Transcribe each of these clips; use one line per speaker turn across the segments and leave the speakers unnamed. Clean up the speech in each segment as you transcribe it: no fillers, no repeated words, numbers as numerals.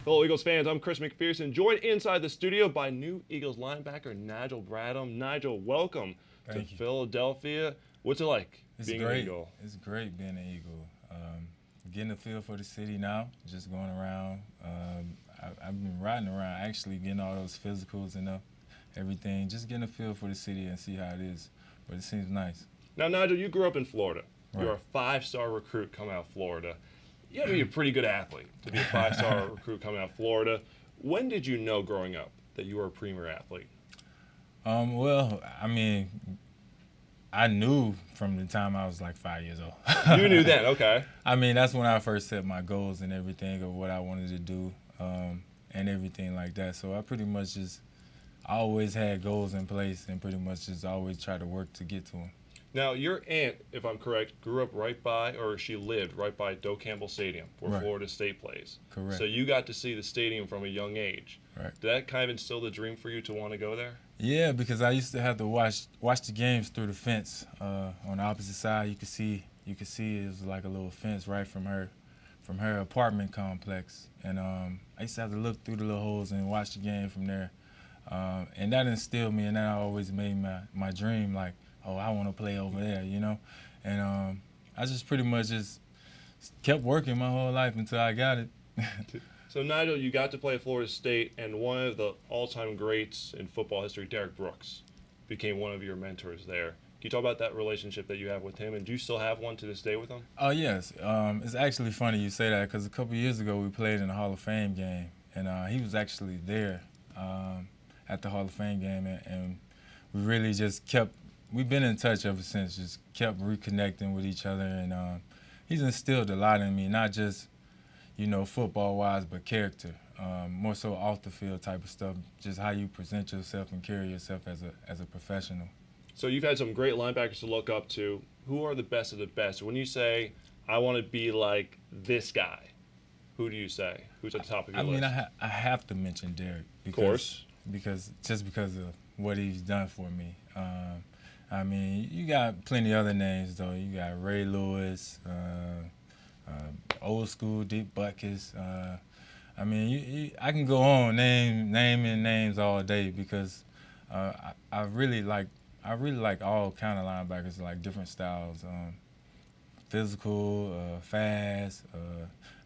Hello, Eagles fans. I'm Chris McPherson, joined inside the studio by new Eagles linebacker Nigel Bradham. Nigel, welcome to
Thank you.
Philadelphia. What's it like
It's
being
great.
an Eagle?
It's great being an Eagle. Getting a feel for the city now, just going around. I've been riding around, actually getting all those physicals and everything, just getting a feel for the city and see how it is. But it seems nice.
Now, Nigel, you grew up in Florida.
Right.
You're a five-star recruit coming out of Florida. You have to be a pretty good athlete to be a five-star recruit coming out of Florida. When did you know growing up that you were a premier athlete?
Well, I mean, I knew from the time I was like 5 years old.
You knew then, okay.
I mean, that's when I first set my goals and everything of what I wanted to do and everything like that. So I pretty much just always had goals in place and pretty much just always tried to work to get to them.
Now, your aunt, if I'm correct, grew up right by, or she lived right by Doak Campbell Stadium, where
Right.
Florida State plays.
Correct.
So you got to see the stadium from a young age.
Right.
Did that kind of instill the dream for you to want to go there?
Yeah, because I used to have to watch the games through the fence. On the opposite side, you could see it was like a little fence right from her apartment complex, and I used to have to look through the little holes and watch the game from there. And that instilled me, and that always made my dream like, oh, I want to play over there, you know. And I just pretty much just kept working my whole life until I got it.
So, Nigel, you got to play at Florida State, and one of the all-time greats in football history, Derrick Brooks, became one of your mentors there. Can you talk about that relationship that you have with him, and do you still have one to this day with him?
Oh, yes. It's actually funny you say that because a couple years ago we played in the Hall of Fame game, and he was actually there at the Hall of Fame game, and we really just we've been in touch ever since, just kept reconnecting with each other, and he's instilled a lot in me, not just, you know, football-wise, but character, more so off the field type of stuff, just how you present yourself and carry yourself as a professional.
So you've had some great linebackers to look up to. Who are the best of the best? When you say, I want to be like this guy, who do you say? Who's at the top of your list?
I mean, I have to mention Derrick.
Of course.
Because of what he's done for me. I mean, you got plenty of other names, though. You got Ray Lewis, old school Deep Buckets. I mean, I can go on naming names all day because I really like all kind of linebackers, like different styles, physical, fast.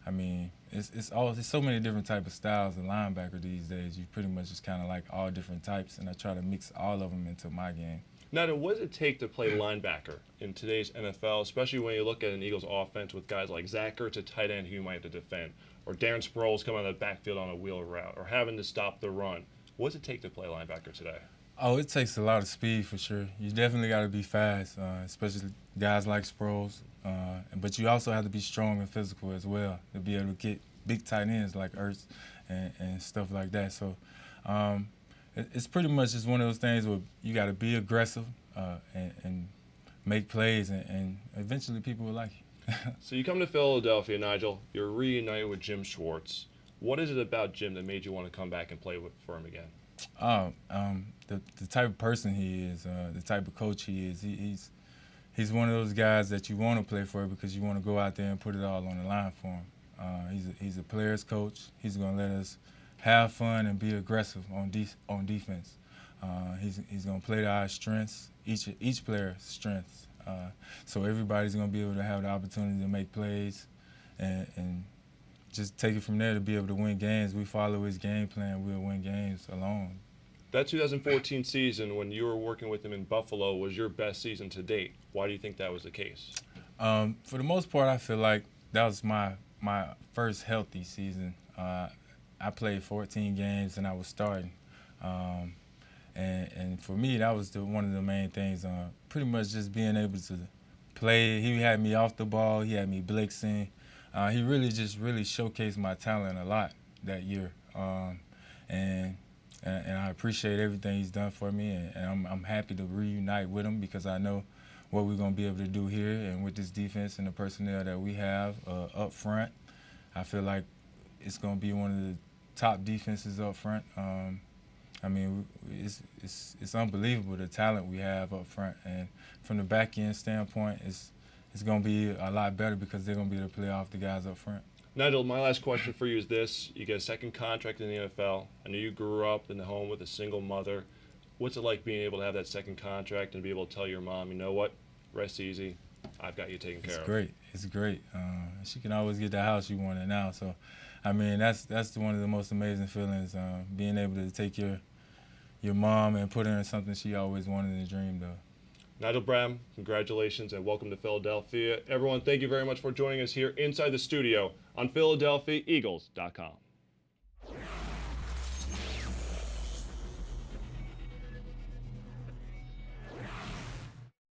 I mean, it's so many different type of styles of linebacker these days. You pretty much just kind of like all different types, and I try to mix all of them into my game.
Now, what does it take to play linebacker in today's NFL, especially when you look at an Eagles offense with guys like Zach Ertz, a tight end who you might have to defend, or Darren Sproles coming out of the backfield on a wheel route, or having to stop the run? What does it take to play linebacker today?
Oh, it takes a lot of speed for sure. You definitely got to be fast, especially guys like Sproles. But you also have to be strong and physical as well to be able to get big tight ends like Ertz and stuff like that. So it's pretty much just one of those things where you got to be aggressive and make plays, and eventually people will like you.
So you come to Philadelphia, Nigel. You're reunited with Jim Schwartz. What is it about Jim that made you want to come back and play for him again?
The type of person he is, the type of coach he is. He's one of those guys that you want to play for because you want to go out there and put it all on the line for him. He's a player's coach. He's going to let us have fun and be aggressive on defense. He's going to play to our strengths, each player's strengths. So everybody's going to be able to have the opportunity to make plays and just take it from there to be able to win games. We follow his game plan. We'll win games alone.
That 2014 season when you were working with him in Buffalo was your best season to date. Why do you think that was the case?
For the most part, I feel like that was my first healthy season. I played 14 games and I was starting. And for me, that was one of the main things, pretty much just being able to play. He had me off the ball. He had me blitzing. He really showcased my talent a lot that year. And I appreciate everything he's done for me, and I'm happy to reunite with him because I know what we're going to be able to do here and with this defense and the personnel that we have up front. I feel like it's going to be one of the top defenses up front. I mean, it's unbelievable the talent we have up front, and from the back end standpoint, it's going to be a lot better because they're going to be able to play off the guys up front.
Nigel, my last question for you is this. You get a second contract in the NFL. I know you grew up in the home with a single mother. What's it like being able to have that second contract and be able to tell your mom, you know what, rest easy, I've got you taken care of?
It's great. It's great. She can always get the house she wanted now. So, I mean, that's one of the most amazing feelings, being able to take your mom and put her in something she always wanted and dreamed of.
Nigel Bradham, congratulations and welcome to Philadelphia. Everyone, thank you very much for joining us here inside the studio on PhiladelphiaEagles.com.